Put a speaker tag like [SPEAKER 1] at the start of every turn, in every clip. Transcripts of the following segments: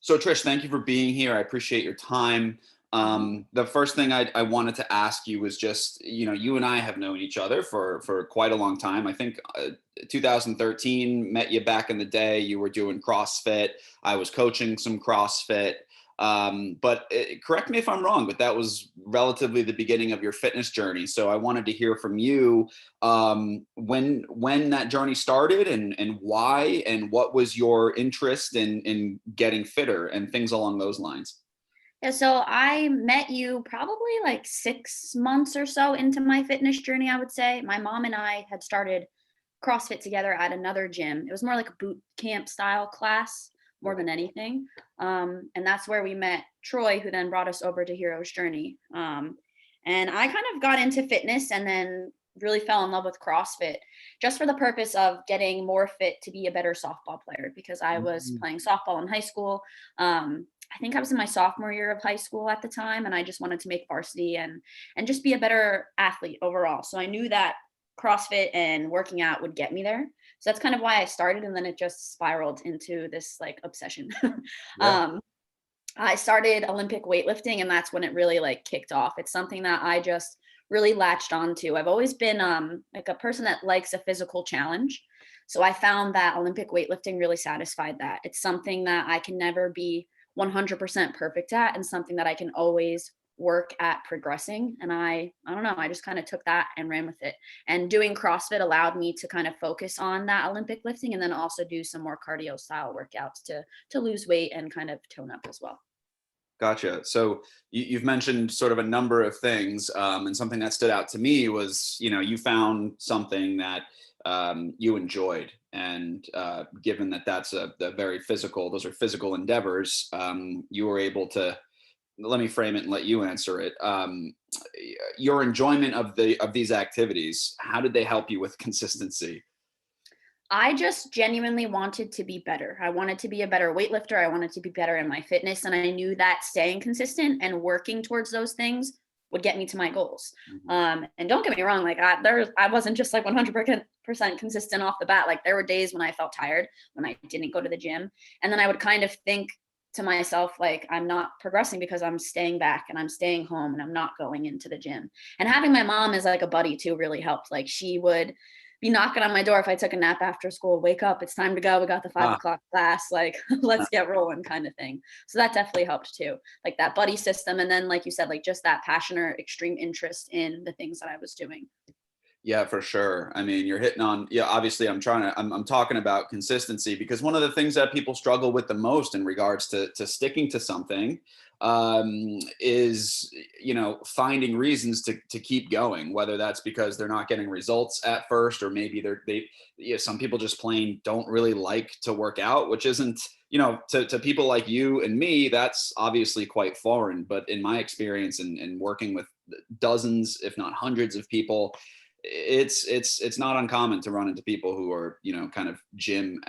[SPEAKER 1] So Trish, thank you for being here. I appreciate your time.
[SPEAKER 2] Mhm.
[SPEAKER 1] The first thing I wanted to ask you was just, you and I have known each other for quite a long time. I think 2013, met you back in the day. You were doing CrossFit. I was coaching some CrossFit. But correct me if I'm wrong, but that was relatively the beginning of your fitness journey. So I wanted to hear from you, when that journey started, and why, and what was your interest in getting fitter and things along those lines.
[SPEAKER 2] Yeah, so I met you probably like 6 months or so into my fitness journey, I would say. My mom and I had started CrossFit together at another gym. It was more like a boot camp style class more
[SPEAKER 1] Right.
[SPEAKER 2] than anything. And that's where we met Troy, who then brought us over to Hero's Journey. And I kind of got into fitness and then really fell in love with CrossFit just for the purpose of getting more fit to be a better softball player because I was
[SPEAKER 1] Mhm.
[SPEAKER 2] playing softball in high school. I think I was in my sophomore year of high school at the time, and I just wanted to make varsity and just be a better athlete overall. So I knew that CrossFit and working out would get me there. So that's kind of why I started, and then it just spiraled into this like obsession.
[SPEAKER 1] Yeah.
[SPEAKER 2] um, I started Olympic weightlifting, and that's when it really like kicked off. It's something that I just really latched onto. I've always been like a person that likes a physical challenge. So I found that Olympic weightlifting really satisfied that. It's something that I can never be 100% perfect at, and something that I can always work at progressing. And I don't know, I just kind of took that and ran with it. And doing CrossFit allowed me to kind of focus on that Olympic lifting and then also do some more cardio style workouts to lose weight and kind of tone up as well.
[SPEAKER 1] Gotcha. So you've mentioned sort of a number of things, and something that stood out to me was, you found something that you enjoyed, and given that that's a very physical, those are physical endeavors, you were able to. Let me frame it and let you answer it. Your enjoyment of these activities, how did they help you with consistency?
[SPEAKER 2] I just genuinely wanted to be better. I wanted to be a better weightlifter. I wanted to be better in my fitness. And I knew that staying consistent and working towards those things would get me to my goals.
[SPEAKER 1] Mhm.
[SPEAKER 2] And don't get me wrong, like I wasn't just like 100% consistent off the bat. Like there were days when I felt tired when I didn't go to the gym. And then I would kind of think to myself, like, I'm not progressing because I'm staying back and I'm staying home and I'm not going into the gym. And having my mom as like a buddy too really helped. Like she would be knocking on my door if I took a nap after school. Wake up, it's time to go. We got the five
[SPEAKER 1] Ah,
[SPEAKER 2] o'clock class. Like, let's get rolling, kind of thing. So that definitely helped too. Like that buddy system. And then, like you said, like just that passion or extreme interest in the things that I was doing.
[SPEAKER 1] yeah, for sure. I mean, you're hitting on, yeah, obviously I'm talking about consistency, because one of the things that people struggle with the most in regards to sticking to something, is, finding reasons to keep going, whether that's because they're not getting results at first, or maybe some people just plain don't really like to work out, which isn't, to people like you and me, that's obviously quite foreign. But in my experience, and working with dozens, if not hundreds of people, it's not uncommon to run into people who are, kind of gym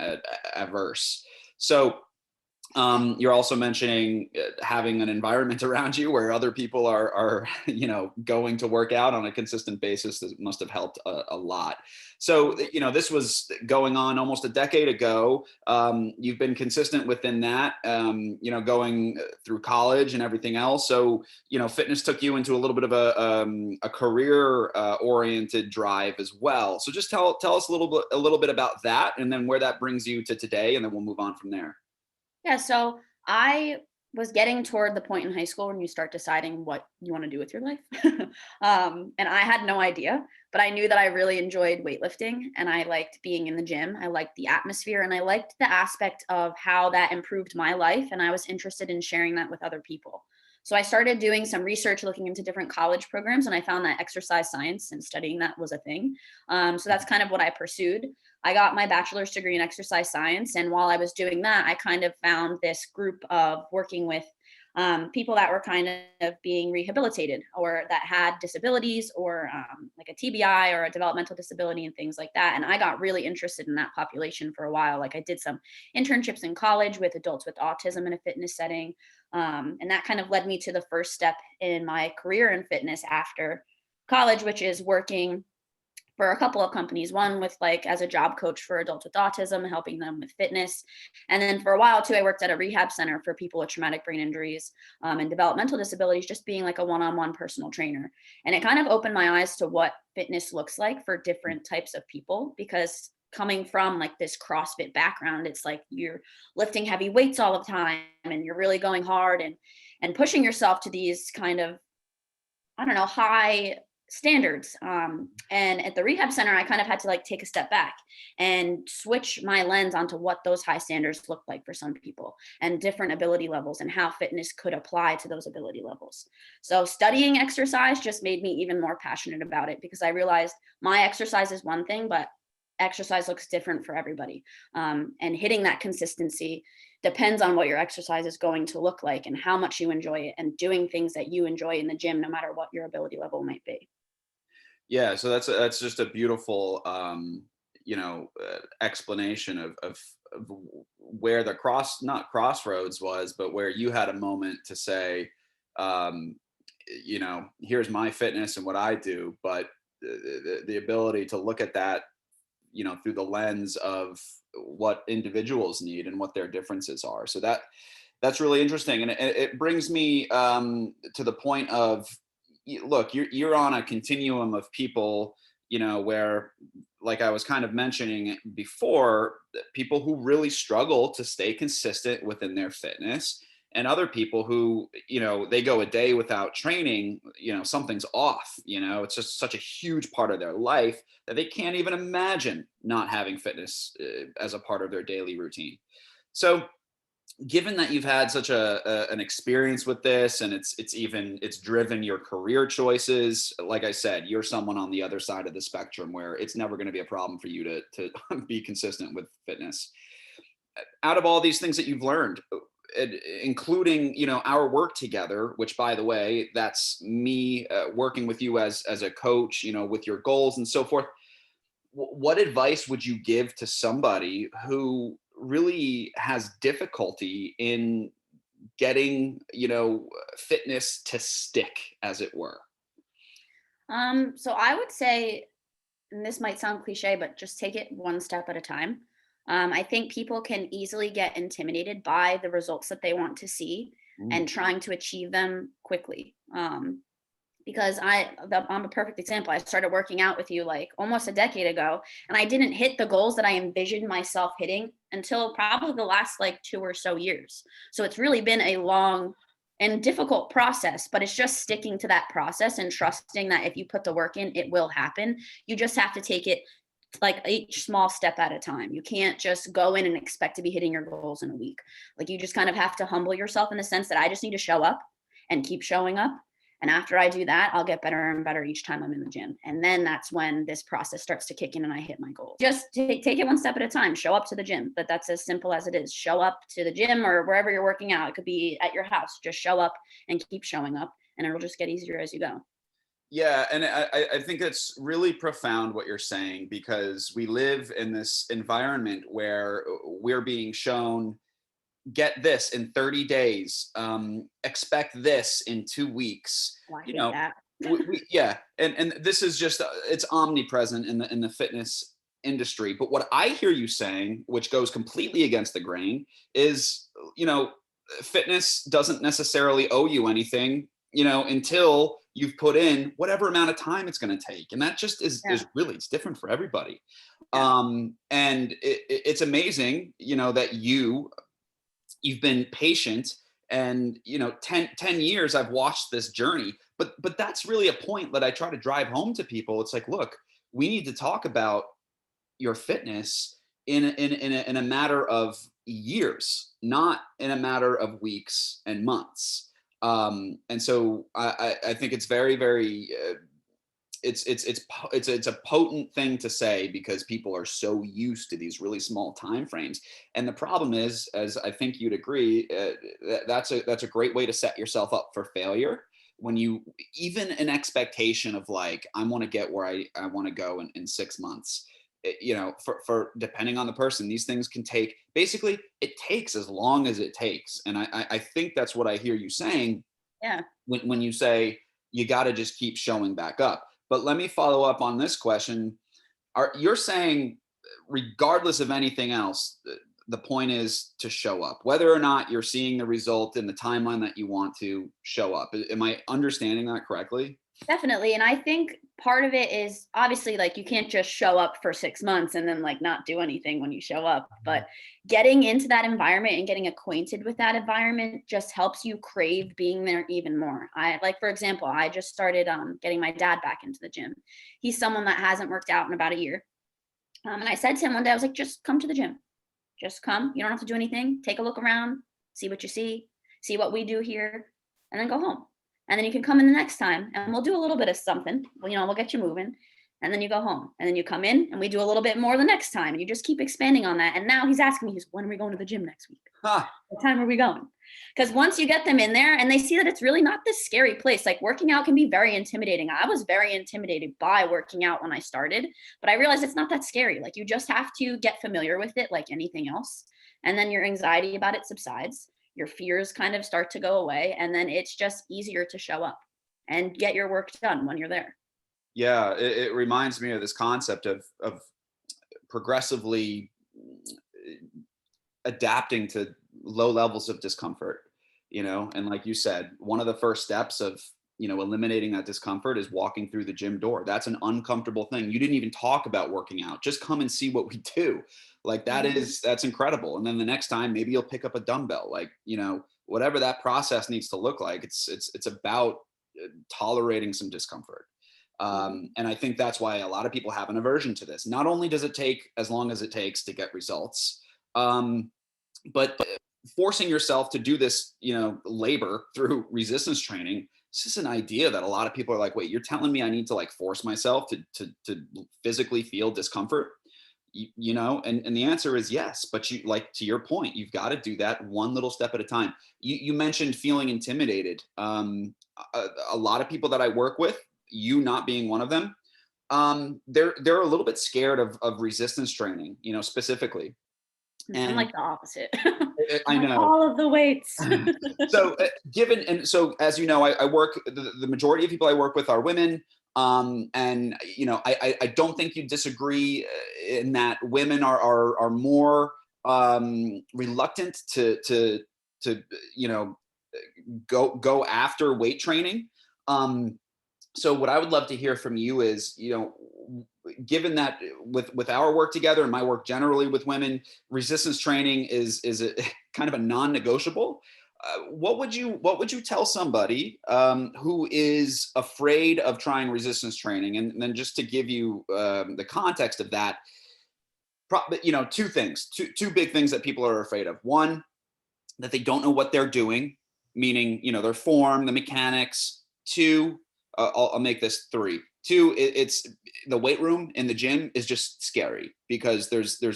[SPEAKER 1] averse. So you're also mentioning having an environment around you where other people are going to work out on a consistent basis. That must have helped a lot. So this was going on almost a decade ago. You've been consistent within that, going through college and everything else. So fitness took you into a little bit of a career oriented drive as well. So just tell us a little bit about that, and then where that brings you to today, and then we'll move on from there.
[SPEAKER 2] Yeah, so I was getting toward the point in high school when you start deciding what you want to do with your life. And I had no idea, but I knew that I really enjoyed weightlifting and I liked being in the gym. I liked the atmosphere and I liked the aspect of how that improved my life. And I was interested in sharing that with other people. So I started doing some research looking into different college programs, and I found that exercise science and studying that was a thing. So that's kind of what I pursued. I got my bachelor's degree in exercise science. And while I was doing that, I kind of found this group of working with people that were kind of being rehabilitated or that had disabilities or like a TBI or a developmental disability and things like that. And I got really interested in that population for a while. Like I did some internships in college with adults with autism in a fitness setting. And that kind of led me to the first step in my career in fitness after college, which is working for a couple of companies, one with like as a job coach for adults with autism, helping them with fitness. And then for a while too, I worked at a rehab center for people with traumatic brain injuries and developmental disabilities, just being like a one-on-one personal trainer. And it kind of opened my eyes to what fitness looks like for different types of people, because coming from like this CrossFit background, it's like you're lifting heavy weights all the time and you're really going hard and pushing yourself to these kind of, I don't know, high standards. And at the rehab center, I kind of had to like take a step back and switch my lens onto what those high standards look like for some people and different ability levels and how fitness could apply to those ability levels. So studying exercise just made me even more passionate about it, because I realized my exercise is one thing, but exercise looks different for everybody. And hitting that consistency depends on what your exercise is going to look like and how much you enjoy it, and doing things that you enjoy in the gym, no matter what your ability level might be.
[SPEAKER 1] Yeah, so that's just a beautiful explanation of where the not crossroads was, but where you had a moment to say, um, here's my fitness and what I do, but the ability to look at that, through the lens of what individuals need and what their differences are. So that's really interesting, and it brings me to the point of, look, you're on a continuum of people, where, like I was kind of mentioning before, people who really struggle to stay consistent within their fitness, and other people who, they go a day without training, something's off. It's just such a huge part of their life that they can't even imagine not having fitness as a part of their daily routine. So given that you've had such an experience with this, and it's driven your career choices, like I said, you're someone on the other side of the spectrum where it's never going to be a problem for you to be consistent with fitness. Out of all these things that you've learned, including our work together, which, by the way, that's me working with you as a coach, with your goals and so forth, what advice would you give to somebody who really has difficulty in getting, fitness to stick, as it were?
[SPEAKER 2] So I would say, and this might sound cliche, but just take it one step at a time. I think people can easily get intimidated by the results that they want to see
[SPEAKER 1] Mm.
[SPEAKER 2] and trying to achieve them quickly. Because I'm a perfect example. I started working out with you like almost a decade ago, and I didn't hit the goals that I envisioned myself hitting until probably the last like 2 or so years. So it's really been a long and difficult process, but it's just sticking to that process and trusting that if you put the work in, it will happen. You just have to take it like each small step at a time. You can't just go in and expect to be hitting your goals in a week. Like you just kind of have to humble yourself in the sense that I just need to show up and keep showing up. And after I do that, I'll get better and better each time I'm in the gym. And then that's when this process starts to kick in and I hit my goals. Just take it one step at a time. Show up to the gym. But that's as simple as it is. Show up to the gym or wherever you're working out. It could be at your house. Just show up and keep showing up, and it'll just get easier as you go.
[SPEAKER 1] Yeah, and I think it's really profound what you're saying, because we live in this environment where we're being shown, get this in 30 days, expect this in 2 weeks.
[SPEAKER 2] Oh, I
[SPEAKER 1] you
[SPEAKER 2] hate
[SPEAKER 1] know
[SPEAKER 2] that.
[SPEAKER 1] yeah, and this is just it's omnipresent in the fitness industry. But what I hear you saying, which goes completely against the grain, is, fitness doesn't necessarily owe you anything, until you've put in whatever amount of time it's going to take. And that just
[SPEAKER 2] Yeah.
[SPEAKER 1] is really, it's different for everybody.
[SPEAKER 2] Yeah.
[SPEAKER 1] And it's amazing, that you've been patient, and 10 years I've watched this journey. But that's really a point that I try to drive home to people. It's like, look, we need to talk about your fitness in a matter of years, not in a matter of weeks and months. And so I think it's very, very it's a potent thing to say, because people are so used to these really small time frames. And the problem is, as I think you'd agree, that's a great way to set yourself up for failure, when you, even an expectation of like, I want to get where I want to go in 6 months. For depending on the person, these things can take, basically it takes as long as it takes. And I think that's what I hear you saying
[SPEAKER 2] Yeah.
[SPEAKER 1] when you say you got to just keep showing back up. But let me follow up on this question. You're saying regardless of anything else, the point is to show up, whether or not you're seeing the result in the timeline that you want to show up. Am I understanding that correctly?
[SPEAKER 2] Definitely. And I think part of it is obviously like you can't just show up for 6 months and then like not do anything when you show up. But getting into that environment and getting acquainted with that environment just helps you crave being there even more. I like, for example, I just started getting my dad back into the gym. He's someone that hasn't worked out in about a year. And I said to him one day, I was like, just come to the gym. Just come. You don't have to do anything. Take a look around, see what you see what we do here, and then go home. And then you can come in the next time and we'll do a little bit of something. Well, we'll get you moving. And then you go home. And then you come in and we do a little bit more the next time. And you just keep expanding on that. And now he's asking me, when are we going to the gym next week?
[SPEAKER 1] Huh.
[SPEAKER 2] What time are we going? Because once you get them in there and they see that it's really not this scary place, like working out can be very intimidating. I was very intimidated by working out when I started, but I realized it's not that scary. Like you just have to get familiar with it like anything else. And then your anxiety about it subsides, your fears kind of start to go away. And then it's just easier to show up and get your work done when you're there.
[SPEAKER 1] Yeah, it reminds me of this concept of progressively adapting to low levels of discomfort, and like you said, one of the first steps of eliminating that discomfort is walking through the gym door. That's an uncomfortable thing. You didn't even talk about working out, just come and see what we do. Like that's incredible. And then the next time maybe you'll pick up a dumbbell, like whatever that process needs to look like. It's about tolerating some discomfort. And I think that's why a lot of people have an aversion to this. Not only does it take as long as it takes to get results, but forcing yourself to do this, labor through resistance training. It's just an idea that a lot of people are like, wait, you're telling me I need to like force myself to physically feel discomfort, and the answer is yes. But you, like, to your point, you've got to do that one little step at a time. You mentioned feeling intimidated. A lot of people that I work with, you not being one of them, they're a little bit scared of resistance training, specifically.
[SPEAKER 2] I'm
[SPEAKER 1] And
[SPEAKER 2] like the opposite.
[SPEAKER 1] I know
[SPEAKER 2] all of the weights.
[SPEAKER 1] so so as you know, I work, the majority of people I work with are women. And I don't think you disagree in that women are more reluctant to go after weight training. So what I would love to hear from you is, given that with our work together and my work generally with women, resistance training is a kind of a non-negotiable. What would you tell somebody who is afraid of trying resistance training? And then just to give you the context of that, two things, two big things that people are afraid of. One, that they don't know what they're doing, meaning their form, the mechanics. Two, I'll make this three. Two, it's the weight room in the gym is just scary because there's big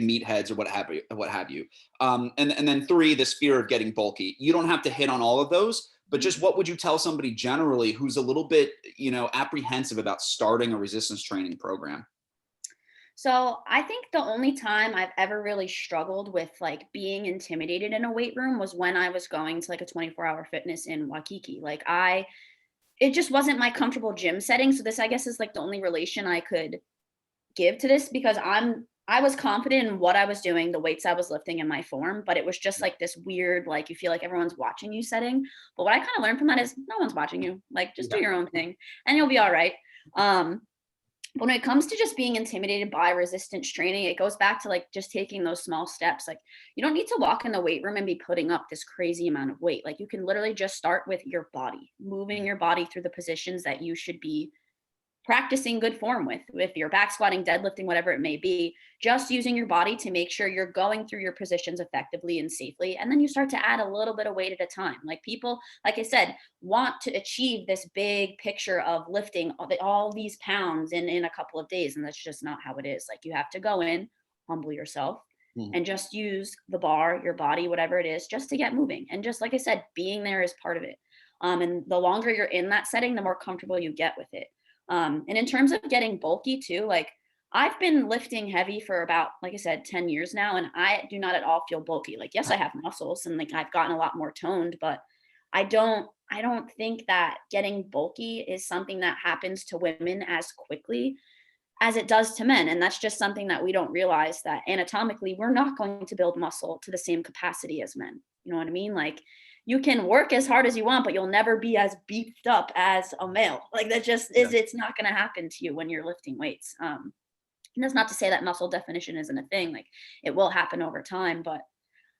[SPEAKER 1] meatheads or what have you. And then three, this fear of getting bulky. You don't have to hit on all of those, but just what would you tell somebody generally who's a little bit apprehensive about starting a resistance training program?
[SPEAKER 2] So I think the only time I've ever really struggled with like being intimidated in a weight room was when I was going to like a 24-hour fitness in Waikiki. It just wasn't my comfortable gym setting. So this, I guess, is like the only relation I could give to this because I was confident in what I was doing, the weights I was lifting and my form, but it was just like this weird, like you feel like everyone's watching you setting. But what I kind of learned from that is no one's watching you. Like just do your own thing and you'll be all right. When it comes to just being intimidated by resistance training, it goes back to like just taking those small steps. Like you don't need to walk in the weight room and be putting up this crazy amount of weight. Like you can literally just start with your body, moving your body through the positions that you should be practicing good form with, if you're back squatting, deadlifting, whatever it may be, just using your body to make sure you're going through your positions effectively and safely. And then you start to add a little bit of weight at a time. Like people, like I said, want to achieve this big picture of lifting all these pounds in a couple of days. And that's just not how it is. Like you have to go in, humble yourself, and just use the bar, your body, whatever it is, just to get moving. And just like I said, being there is part of it. And the longer you're in that setting, the more comfortable you get with it. And in terms of getting bulky too, like I've been lifting heavy for about, like I said, 10 years now, and I do not at all feel bulky. Like, yes, I have muscles and like I've gotten a lot more toned, but I don't think that getting bulky is something that happens to women as quickly as it does to men. And that's just something that we don't realize, that anatomically, we're not going to build muscle to the same capacity as men. You know what I mean? Like, you can work as hard as you want, but you'll never be as beefed up as a male. Like, that just
[SPEAKER 1] Yeah.
[SPEAKER 2] is, it's not going to happen to you when you're lifting weights. And that's not to say that muscle definition isn't a thing. Like, it will happen over time, but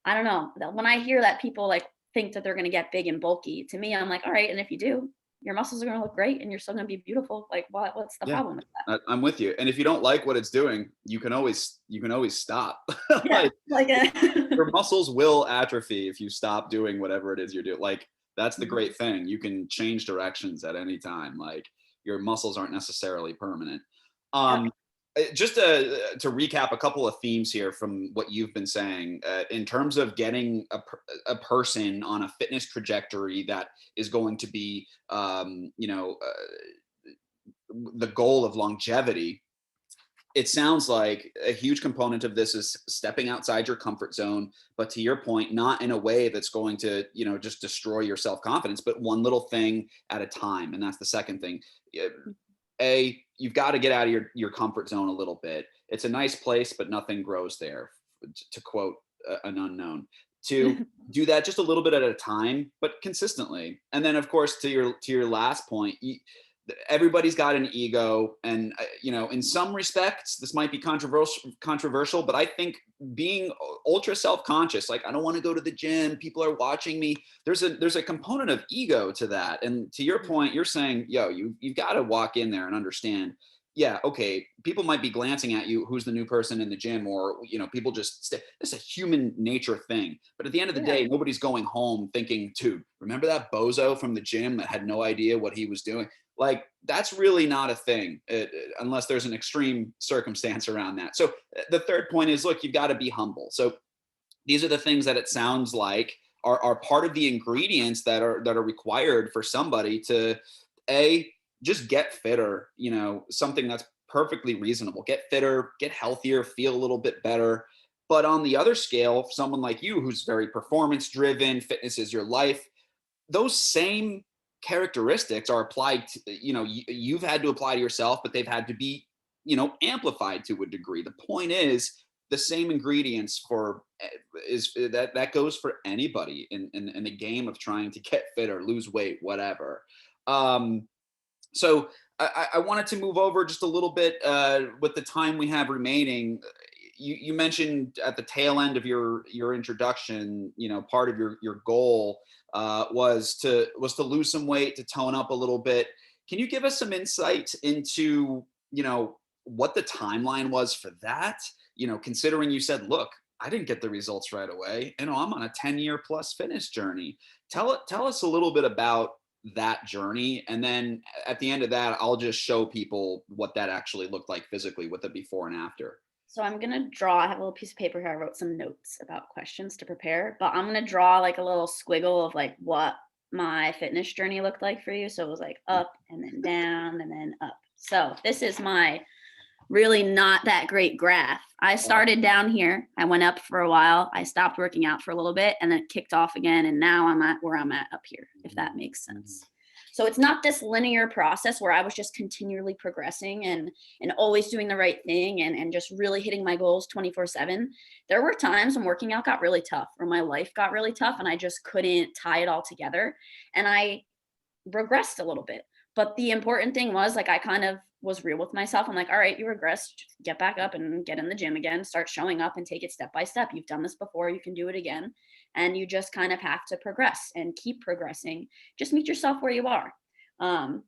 [SPEAKER 2] I don't know. When I hear that people like think that they're going to get big and bulky, to me, I'm like, all right. And if you do, your muscles are going to look great and you're still going to be beautiful. Like, what's the
[SPEAKER 1] Yeah,
[SPEAKER 2] problem with that?
[SPEAKER 1] I'm with you. And if you don't like what it's doing, you can always stop.
[SPEAKER 2] Yeah.
[SPEAKER 1] Like,
[SPEAKER 2] Like,
[SPEAKER 1] your muscles will atrophy if you stop doing whatever it is you're doing. Like, that's the
[SPEAKER 2] Mhm.
[SPEAKER 1] great thing. You can change directions at any time. Like, your muscles aren't necessarily permanent.
[SPEAKER 2] Yep.
[SPEAKER 1] Just to recap a couple of themes here from what you've been saying, in terms of getting a person on a fitness trajectory that is going to be, the goal of longevity. It sounds like a huge component of this is stepping outside your comfort zone, but to your point, not in a way that's going to, just destroy your self-confidence, but one little thing at a time. And that's the second thing. You've got to get out of your comfort zone a little bit. It's a nice place, but nothing grows there, to quote an unknown. To do that just a little bit at a time, but consistently. And then, of course, to your last point, everybody's got an ego, and in some respects this might be controversial, but I think being ultra self-conscious, like, I don't want to go to the gym, people are watching me, there's a component of ego to that. And to your point, you're saying, yo, you've got to walk in there and understand, yeah, okay, people might be glancing at you, who's the new person in the gym, or people just it's a human nature thing. But at the end of the
[SPEAKER 2] Yeah.
[SPEAKER 1] day, nobody's going home thinking, dude, remember that bozo from the gym that had no idea what he was doing? Like, that's really not a thing, unless there's an extreme circumstance around that. So the third point is, look, you've got to be humble. So these are the things that it sounds like are part of the ingredients that are required for somebody to just get fitter. Something that's perfectly reasonable. Get fitter, get healthier, feel a little bit better. But on the other scale, someone like you who's very performance driven, fitness is your life, those same characteristics are applied to, you've had to apply to yourself, but they've had to be, amplified to a degree. The point is, the same ingredients for is that goes for anybody in the game of trying to get fit or lose weight, whatever. So I wanted to move over just a little bit with the time we have remaining. You mentioned at the tail end of your introduction, part of your goal was to lose some weight, to tone up a little bit. Can you give us some insight into what the timeline was for that? Considering you said, look, I didn't get the results right away. I'm on a 10-year plus fitness journey. Tell us a little bit about that journey, and then at the end of that, I'll just show people what that actually looked like physically with the before and after.
[SPEAKER 2] So I'm gonna draw. I have a little piece of paper here. I wrote some notes about questions to prepare, but I'm gonna draw like a little squiggle of like what my fitness journey looked like for you. So it was like up and then down and then up. So this is my really not that great graph. I started down here. I went up for a while. I stopped working out for a little bit and then it kicked off again. And now I'm at where I'm at up here, if that makes sense. So it's not this linear process where I was just continually progressing and always doing the right thing and just really hitting my goals 24/7. There were times when working out got really tough, or my life got really tough and I just couldn't tie it all together. And I regressed a little bit. But the important thing was, like, I kind of was real with myself. I'm like, all right, you regressed, get back up and get in the gym again, start showing up and take it step by step. You've done this before, you can do it again. And you just kind of have to progress and keep progressing. Just meet yourself where you are. Um,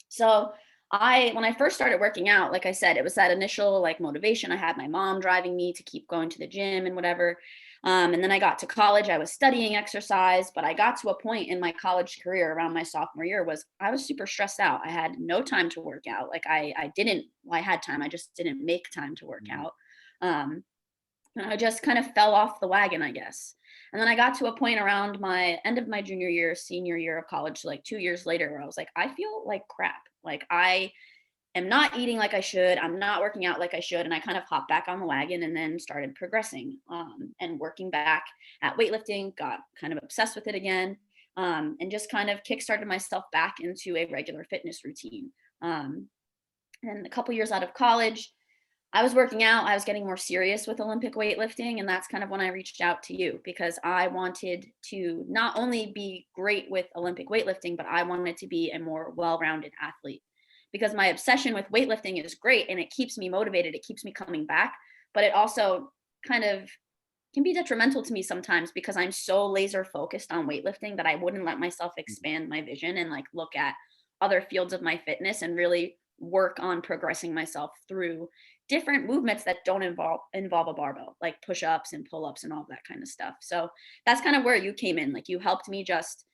[SPEAKER 2] so when I first started working out, like I said, it was that initial like motivation. I had my mom driving me to keep going to the gym and whatever. And then I got to college, I was studying exercise, but I got to a point in my college career around my sophomore year was I was super stressed out. I had no time to work out. Like I didn't, well, I had time. I just didn't make time to work out. Um, and I just kind of fell off the wagon, I guess. And then I got to a point around my end of my junior year, senior year of college, like 2 years later, where I was like, I feel like crap. Like I am not eating like I should. I'm not working out like I should. And I kind of hopped back on the wagon and then started progressing and working back at weightlifting, got kind of obsessed with it again, and just kind of kickstarted myself back into a regular fitness routine. Um, And a couple years out of college, I was working out, I was getting more serious with Olympic weightlifting, and that's kind of when I reached out to you because I wanted to not only be great with Olympic weightlifting, but I wanted to be a more well-rounded athlete. Because my obsession with weightlifting is great and it keeps me motivated, it keeps me coming back, but it also kind of can be detrimental to me sometimes because I'm so laser focused on weightlifting that I wouldn't let myself expand my vision and like look at other fields of my fitness and really work on progressing myself through different movements that don't involve a barbell, like push-ups and pull-ups and all that kind of stuff. So that's kind of where you came in. Like you helped me just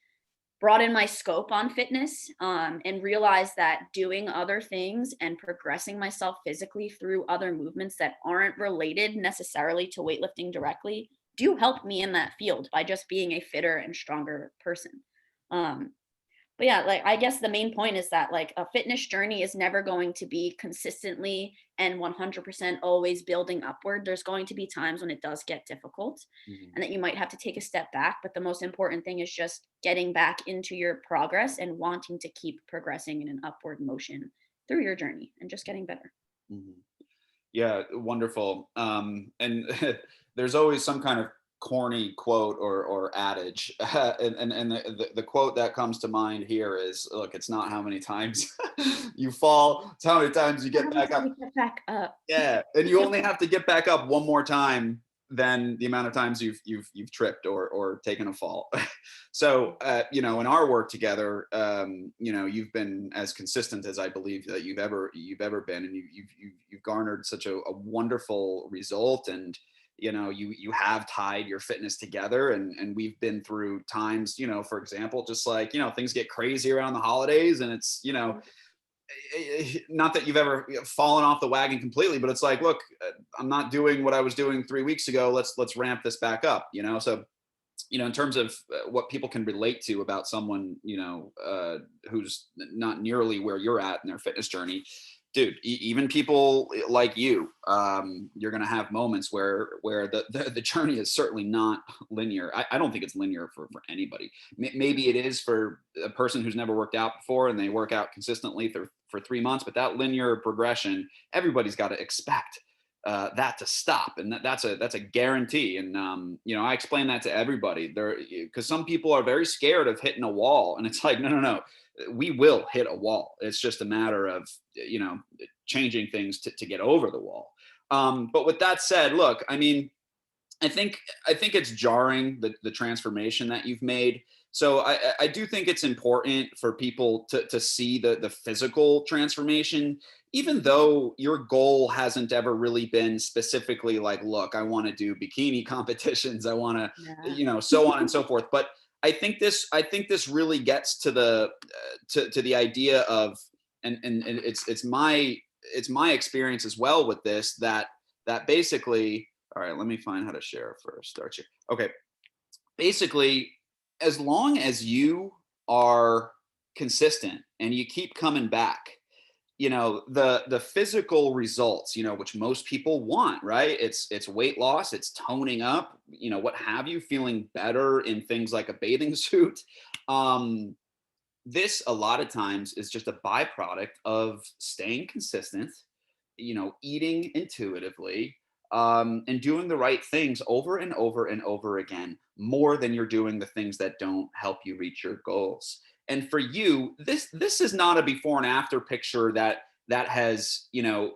[SPEAKER 2] broaden my scope on fitness, and realize that doing other things and progressing myself physically through other movements that aren't related necessarily to weightlifting directly do help me in that field by just being a fitter and stronger person. Um, but yeah, like I guess the main point is that like a fitness journey is never going to be consistently and 100% always building upward. There's going to be times when it does get difficult
[SPEAKER 1] Mhm.
[SPEAKER 2] and that you might have to take a step back. But the most important thing is just getting back into your progress and wanting to keep progressing in an upward motion through your journey and just getting better.
[SPEAKER 1] Mhm. Yeah, wonderful. And there's always some kind of corny quote or adage, and the quote that comes to mind here is, "Look, it's not how many times you fall; it's how many times you get back
[SPEAKER 2] Until
[SPEAKER 1] up."
[SPEAKER 2] you get back up.
[SPEAKER 1] Yeah, and you only have to get back up one more time than the amount of times you've tripped or taken a fall. So, you know, in our work together, you know, you've been as consistent as I believe that you've ever been, and you've garnered such a wonderful result, and you know, you have tied your fitness together, and we've been through times, you know, for example, just like, you know, things get crazy around the holidays, and it's, you know, not that you've ever fallen off the wagon completely, but it's like, look, I'm not doing what I was doing 3 weeks ago. Let's ramp this back up, you know? So, you know, in terms of what people can relate to about someone, you know, who's not nearly where you're at in their fitness journey, dude, even people like you, you're going to have moments where the journey is certainly not linear. I don't think it's linear for anybody. Maybe it is for a person who's never worked out before and they work out consistently for 3 months, but that linear progression, everybody's got to expect that to stop, and that's a guarantee. And you know, I explain that to everybody there, because some people are very scared of hitting a wall, and it's like, no, no, no, we will hit a wall. It's just a matter of, you know, changing things to get over the wall. But with that said, look, I mean, I think I think it's jarring, the transformation that you've made. So I do think it's important for people to see the physical transformation, even though your goal hasn't ever really been specifically like, look, I want to do bikini competitions, I want to,
[SPEAKER 2] Yeah.
[SPEAKER 1] you know, so on and so forth. But I think this really gets to to the idea of, and it's my experience as well with this, that basically, all right, let me find how to share first. Start here. Okay. Basically, as long as you are consistent and you keep coming back, you know, the physical results, you know, which most people want, right? It's weight loss, it's toning up, you know, what have you, feeling better in things like a bathing suit. Um, this a lot of times is just a byproduct of staying consistent, you know, eating intuitively, and doing the right things over and over and over again, more than you're doing the things that don't help you reach your goals. And for you, this is not a before and after picture that has, you know,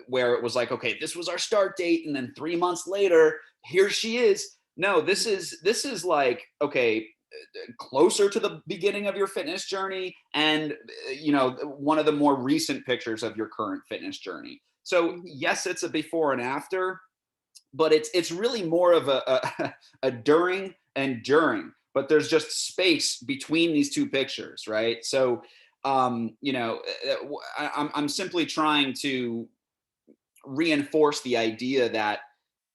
[SPEAKER 1] where it was like, okay, this was our start date, and then 3 months later, here she is. No, this is like, okay, closer to the beginning of your fitness journey, and you know, one of the more recent pictures of your current fitness journey. So
[SPEAKER 2] Mhm.
[SPEAKER 1] yes, it's a before and after, but it's really more of a during and during, but there's just space between these two pictures, right? So you know, I'm simply trying to reinforce the idea that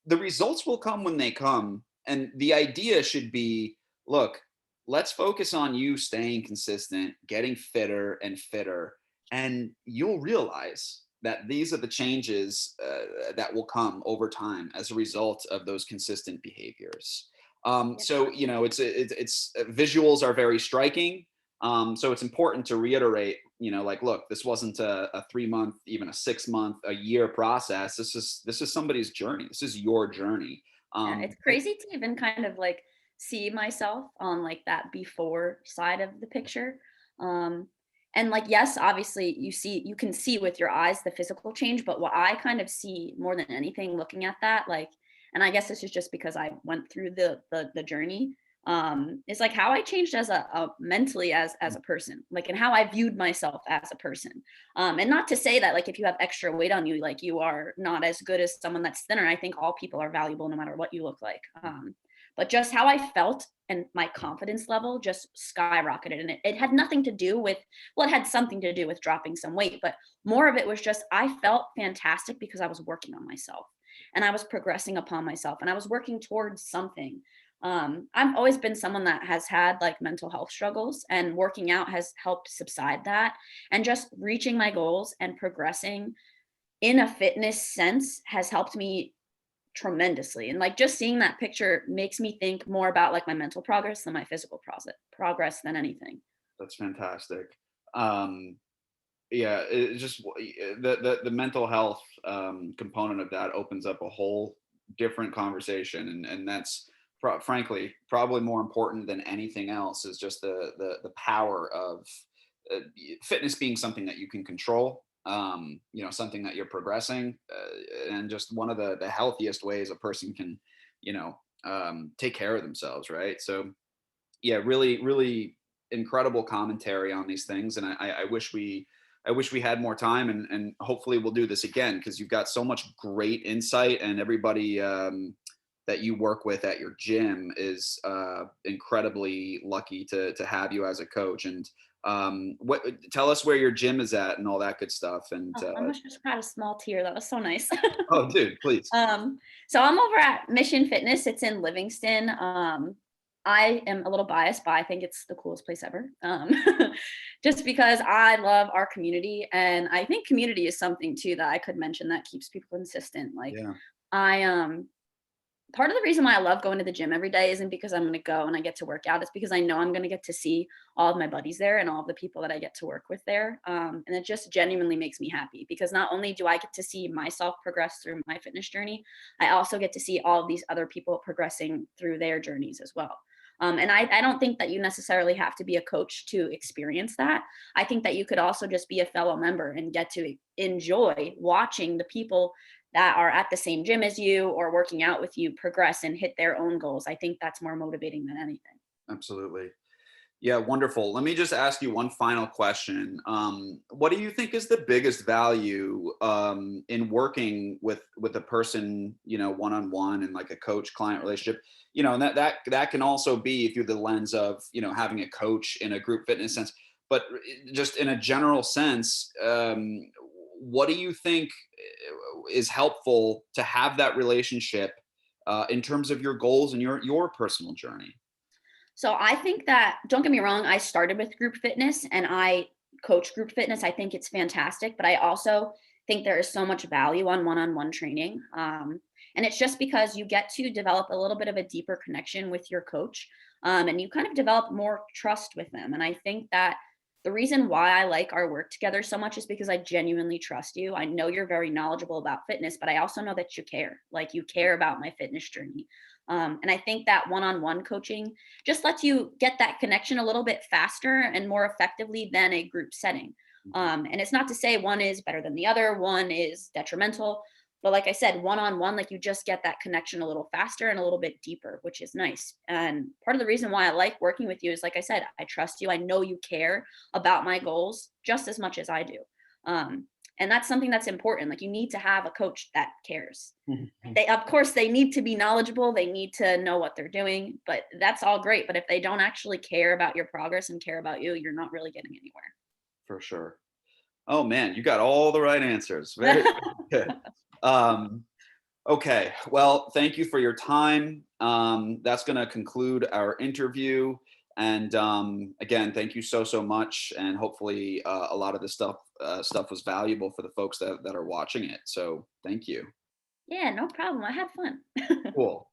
[SPEAKER 1] the results will come when they come. And the idea should be, look, let's focus on you staying consistent, getting fitter and fitter, and you'll realize that these are the changes that will come over time as a result of those consistent behaviors.
[SPEAKER 2] Yeah.
[SPEAKER 1] So, you know, it's visuals are very striking. So it's important to reiterate, like, look, this wasn't a 3 month, even a 6 month, a year process. This is somebody's journey. This is your journey.
[SPEAKER 2] Yeah, it's crazy to even kind of like see myself on like that before side of the picture. Um, and like, yes, obviously you can see with your eyes the physical change, but what I kind of see more than anything looking at that, like, and I guess this is just because I went through the journey, is like how I changed as a mentally as a person, like, and how I viewed myself as a person. And not to say that like if you have extra weight on you, like you are not as good as someone that's thinner. I think all people are valuable no matter what you look like. But just how I felt and my confidence level just skyrocketed. And it had nothing to do with, well, it had something to do with dropping some weight, but more of it was just I felt fantastic because I was working on myself and I was progressing upon myself and I was working towards something. I've always been someone that has had like mental health struggles, and working out has helped subside that. And just reaching my goals and progressing in a fitness sense has helped me tremendously. And like just seeing that picture makes me think more about like my mental progress than my physical progress than anything.
[SPEAKER 1] That's fantastic. Um, yeah, it just the mental health component of that opens up a whole different conversation, and that's frankly probably more important than anything else, is just the power of uh, fitness being something that you can control. Something that you're progressing, and just one of the healthiest ways a person can, take care of themselves, right? So yeah, really, really incredible commentary on these things. And I wish we had more time, and hopefully we'll do this again, because you've got so much great insight, and everybody that you work with at your gym is incredibly lucky to have you as a coach. And what tell us where your gym is at and all that good stuff. And
[SPEAKER 2] Oh, I almost just had a small tear. That was so nice.
[SPEAKER 1] oh, dude, please.
[SPEAKER 2] Um, so I'm over at Mission Fitness. It's in Livingston. I am a little biased, but I think it's the coolest place ever. Just because I love our community, and I think community is something too that I could mention that keeps people consistent. Like,
[SPEAKER 1] Yeah.
[SPEAKER 2] I part of the reason why I love going to the gym every day isn't because I'm going to go and I get to work out. It's because I know I'm going to get to see all of my buddies there and all of the people that I get to work with there. And it just genuinely makes me happy, because not only do I get to see myself progress through my fitness journey, I also get to see all of these other people progressing through their journeys as well. And I don't think that you necessarily have to be a coach to experience that. I think that you could also just be a fellow member and get to enjoy watching the people that are at the same gym as you or working out with you progress and hit their own goals. I think that's more motivating than anything.
[SPEAKER 1] Absolutely. Yeah, wonderful. Let me just ask you one final question. What do you think is the biggest value in working with a person, one on one, and like a coach client relationship? And that can also be through the lens of having a coach in a group fitness sense, but just in a general sense, what do you think is helpful to have that relationship in terms of your goals and your personal journey?
[SPEAKER 2] So I think that, don't get me wrong, I started with group fitness and I coach group fitness. I think it's fantastic, but I also think there is so much value on one training. And it's just because you get to develop a little bit of a deeper connection with your coach, and you kind of develop more trust with them. And I think that the reason why I like our work together so much is because I genuinely trust you. I know you're very knowledgeable about fitness, but I also know that you care. Like, you care about my fitness journey. And I think that one coaching just lets you get that connection a little bit faster and more effectively than a group setting. And it's not to say one is better than the other, one is detrimental. But like I said, one, like, you just get that connection a little faster and a little bit deeper, which is nice. And part of the reason why I like working with you is, like I said, I trust you. I know you care about my goals just as much as I do. And that's something that's important. Like, you need to have a coach that cares. They, of course, they need to be knowledgeable. They need to know what they're doing, but that's all great. But if they don't actually care about your progress and care about you, you're not really getting anywhere.
[SPEAKER 1] For sure. Oh man, you got all the right answers. Very good. Um, okay. Well, thank you for your time. That's going to conclude our interview. And again, thank you so much. And hopefully, a lot of this stuff was valuable for the folks that are watching it. So thank you.
[SPEAKER 2] Yeah, no problem. I had fun.
[SPEAKER 1] Cool.